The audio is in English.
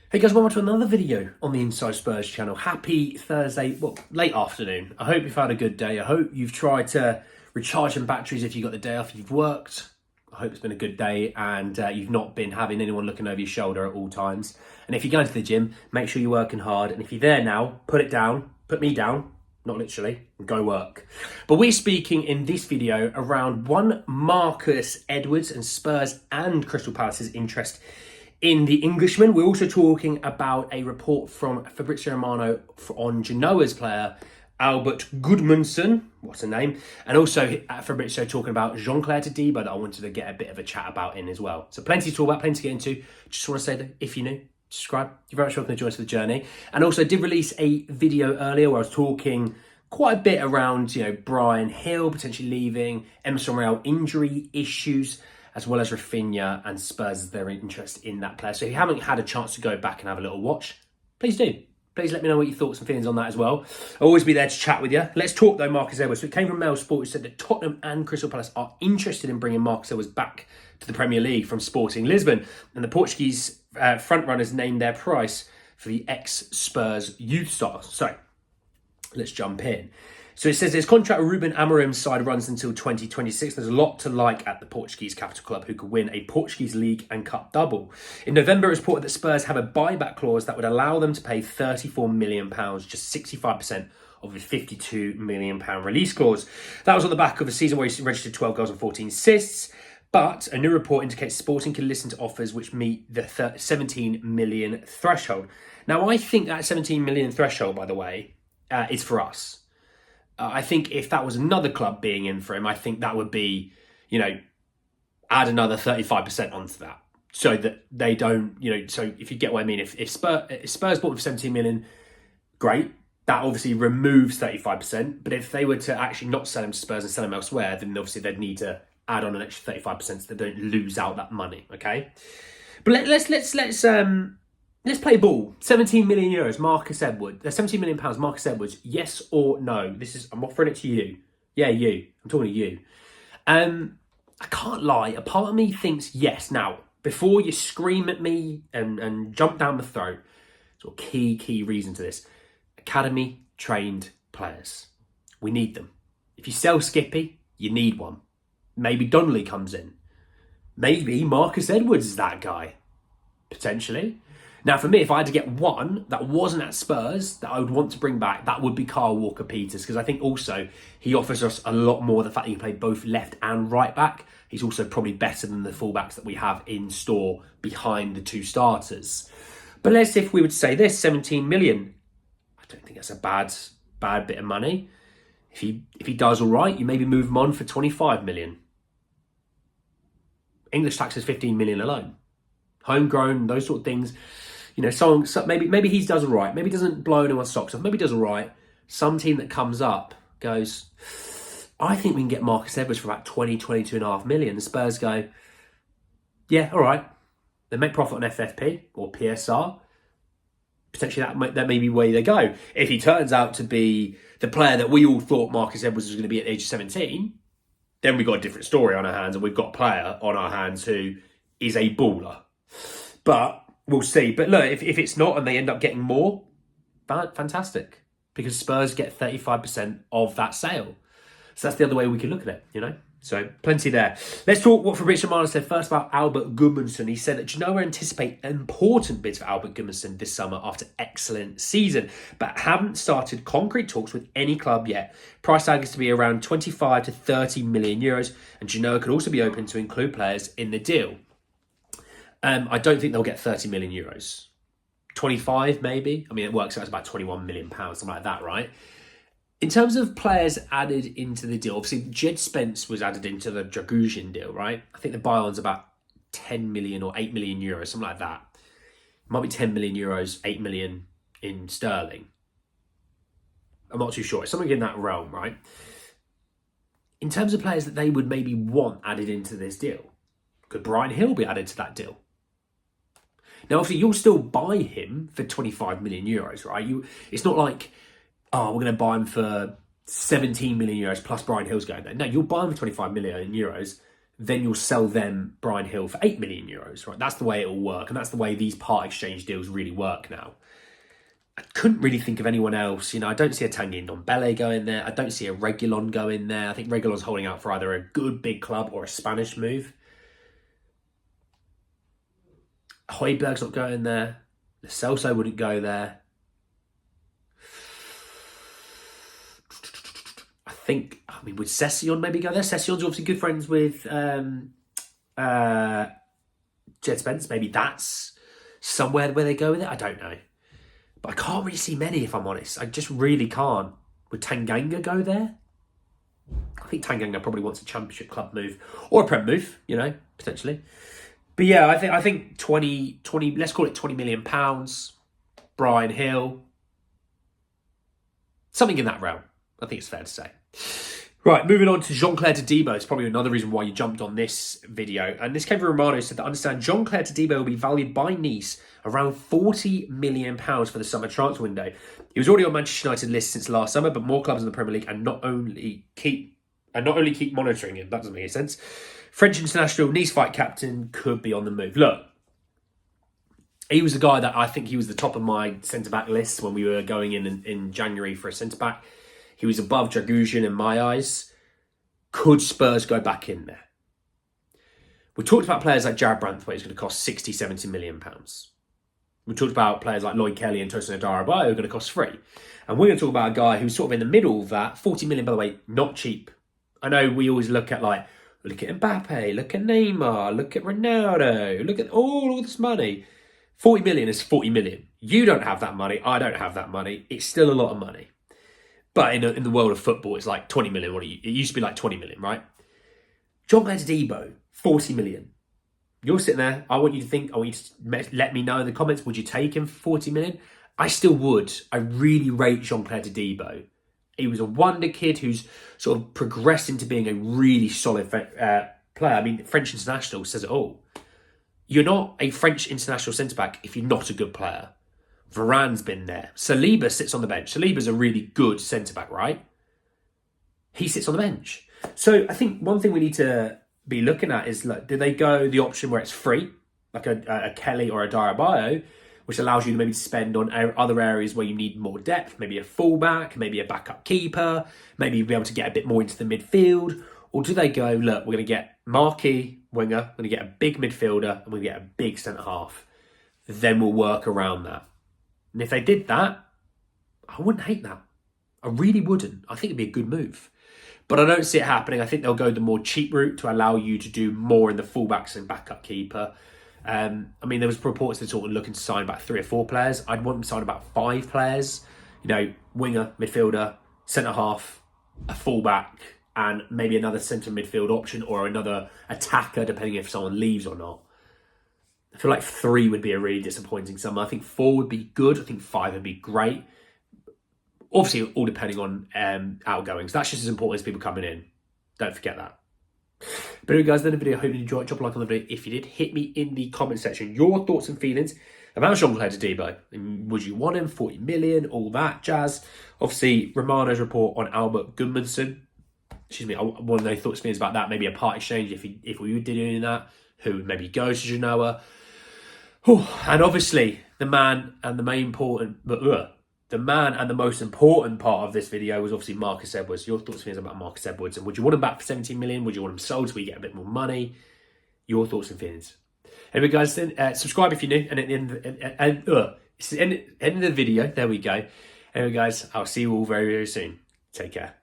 Hey guys, welcome to another video on the Inside Spurs channel. Happy Thursday, well, late afternoon. I hope you've had a good day. I hope you've tried to recharge some batteries if you got the day off, if you've worked. I hope it's been a good day and you've not been having anyone looking over your shoulder at all times. And if you're going to the gym, make sure you're working hard. And if you're there now, put it down, put me down, not literally, and go work. But we're speaking in this video around one Marcus Edwards and Spurs and Crystal Palace's interest in the Englishman. We're also talking about a report from Fabrizio Romano on Genoa's player, Albert Gudmundsson, what's the name? And also Fabrizio talking about Jean-Clair Todibo that I wanted to get a bit of a chat about in as well. So plenty to talk about, plenty to get into. Just want to say that if you're new, subscribe. You're very much welcome to join us for the journey. And also I did release a video earlier where I was talking quite a bit around, Brian Hill potentially leaving, Emerson Royal injury issues, as well as Rafinha and Spurs' their interest in that player. So if you haven't had a chance to go back and have a little watch, please do. Please let me know what your thoughts and feelings on that as well. I'll always be there to chat with you. Let's talk though Marcus Edwards. So it came from Mail Sport, who said that Tottenham and Crystal Palace are interested in bringing Marcus Edwards back to the Premier League from Sporting Lisbon. And the Portuguese frontrunners named their price for the ex-Spurs youth star. So let's jump in. So it says his contract with Ruben Amorim's side runs until 2026. There's a lot to like at the Portuguese capital club, who could win a Portuguese league and cup double. In November, it was reported that Spurs have a buyback clause that would allow them to pay £34 million, just 65% of the £52 million release clause. That was on the back of a season where he registered 12 goals and 14 assists. But a new report indicates Sporting can listen to offers which meet the 17 million threshold. Now, I think that 17 million threshold, by the way, is for us. I think if that was another club being in for him, I think that would be, add another 35% onto that. So that they don't, so if you get what I mean, if Spurs bought him for 17 million, great. That obviously removes 35%. But if they were to actually not sell him to Spurs and sell him elsewhere, then obviously they'd need to add on an extra 35% so they don't lose out that money, okay? But let's play ball. 17 million euros, Marcus Edwards. 17 million pounds, Marcus Edwards. Yes or no? I'm offering it to you. Yeah, you. I'm talking to you. I can't lie. A part of me thinks yes. Now, before you scream at me and jump down the throat, sort of key reason to this. Academy trained players. We need them. If you sell Skippy, you need one. Maybe Donnelly comes in. Maybe Marcus Edwards is that guy. Potentially. Now, for me, if I had to get one that wasn't at Spurs that I would want to bring back, that would be Kyle Walker-Peters, because I think also he offers us a lot more. The fact that he can play both left and right back, he's also probably better than the fullbacks that we have in store behind the two starters. But let's see if we would say this, 17 million. I don't think that's a bad bit of money. If he does all right, you maybe move him on for 25 million. English tax is 15 million alone. Homegrown, those sort of things. So maybe he does all right. Maybe he doesn't blow anyone's socks off. Maybe he does all right. Some team that comes up goes, I think we can get Marcus Edwards for about 22.5 million. The Spurs go, yeah, all right. They make profit on FFP or PSR. Potentially that may be where they go. If he turns out to be the player that we all thought Marcus Edwards was going to be at the age of 17, then we've got a different story on our hands, and we've got a player on our hands who is a baller. But we'll see. But look, if it's not and they end up getting more, fantastic. Because Spurs get 35% of that sale. So that's the other way we can look at it, So plenty there. Let's talk what Fabrizio Romano said first about Albert Gudmundsson. He said that Genoa anticipate important bids for Albert Gudmundsson this summer after excellent season, but haven't started concrete talks with any club yet. Price tag is to be around 25 to 30 million euros, and Genoa could also be open to include players in the deal. I don't think they'll get 30 million euros. 25 maybe. I mean, it works out as about 21 million pounds, something like that, right? In terms of players added into the deal, obviously Jed Spence was added into the Dragushin deal, right? I think the buy-on's about 10 million or 8 million euros, something like that. It might be 10 million euros, 8 million in sterling. I'm not too sure. It's something in that realm, right? In terms of players that they would maybe want added into this deal, could Brian Hill be added to that deal? Now, obviously, you'll still buy him for 25 million euros, right? It's not like, we're going to buy him for 17 million euros plus Brian Hill's going there. No, you'll buy him for 25 million euros. then you'll sell them Bryan Hill for €8 million, right? That's the way it will work, and that's the way these part exchange deals really work now. I couldn't really think of anyone else. I don't see a Tanguy Ndombele going there. I don't see a Reguilon going there. I think Reguilon's holding out for either a good big club or a Spanish move. Højbjerg's not going there. Lo Celso wouldn't go there. Would Session maybe go there? Session's obviously good friends with Jed Spence. Maybe that's somewhere where they go with it. I don't know. But I can't really see many, if I'm honest. I just really can't. Would Tanganga go there? I think Tanganga probably wants a Championship club move. Or a Prem move, potentially. But yeah, I think 20, let's call it £20 million. Bryan Hill. Something in that realm. I think it's fair to say. Right, moving on to Jean-Clair Todibo. It's probably another reason why you jumped on this video. And this came from Romano, said that understand Jean-Clair Todibo will be valued by Nice around £40 million for the summer transfer window. He was already on Manchester United list since last summer, but more clubs in the Premier League and not only keep monitoring him. That doesn't make any sense. French international, Nice fight captain, could be on the move. Look, he was a guy that I think he was the top of my centre-back list when we were going in January for a centre-back. He was above Dragusin in my eyes. Could Spurs go back in there? We talked about players like Jared Branthwaite, who's going to cost £60, £70 million. We talked about players like Lloyd Kelly and Tosin Adarabioyo, who are going to cost £3. And we're going to talk about a guy who's sort of in the middle of that. £40 million, by the way, not cheap. I know we always look at look at Mbappe, look at Neymar, look at Ronaldo, look at all this money. 40 million is 40 million. You don't have that money. I don't have that money. It's still a lot of money. But in the world of football, it's like 20 million. It used to be like 20 million, right? Jean-Clair Todibo, 40 million. You're sitting there. I want you to let me know in the comments, would you take him for 40 million? I still would. I really rate Jean-Clair Todibo. He was a wonder kid who's sort of progressed into being a really solid player. I mean, French international says it all. You're not a French international centre-back if you're not a good player. Varane's been there. Saliba sits on the bench. Saliba's a really good centre-back, right? He sits on the bench. So I think one thing we need to be looking at is, do they go the option where it's free, like a Kelly or a Adarabioyo, which allows you to maybe spend on other areas where you need more depth, maybe a fullback, maybe a backup keeper, maybe be able to get a bit more into the midfield? Or do they go, look, we're going to get marquee winger, we're going to get a big midfielder, and we're going to get a big centre-half. Then we'll work around that. And if they did that, I wouldn't hate that. I really wouldn't. I think it'd be a good move. But I don't see it happening. I think they'll go the more cheap route to allow you to do more in the fullbacks and backup keeper. There was reports they're sort of looking to sign about 3 or 4 players. I'd want them to sign about 5 players. Winger, midfielder, centre-half, a fullback, and maybe another centre midfield option or another attacker, depending if someone leaves or not. I feel like 3 would be a really disappointing summer. I think 4 would be good. I think 5 would be great. Obviously, all depending on outgoings. That's just as important as people coming in. Don't forget that. But anyway, guys, then the video. I hope you enjoyed. Drop a like on the video. If you did, hit me in the comment section your thoughts and feelings about Jean-Clair Todibo. And would you want him? 40 million, all that jazz. Obviously, Romano's report on Albert Gudmundsson. Excuse me, one of their thoughts and feelings about that. Maybe a part exchange if we were doing that. Who would maybe go to Genoa. And obviously, the man and the most important part of this video was obviously Marcus Edwards. Your thoughts and feelings about Marcus Edwards. And would you want him back for 17 million? Would you want him sold so we get a bit more money? Your thoughts and feelings. Anyway, guys, then subscribe if you're new. And at the end of the video, there we go. Anyway, guys, I'll see you all very, very soon. Take care.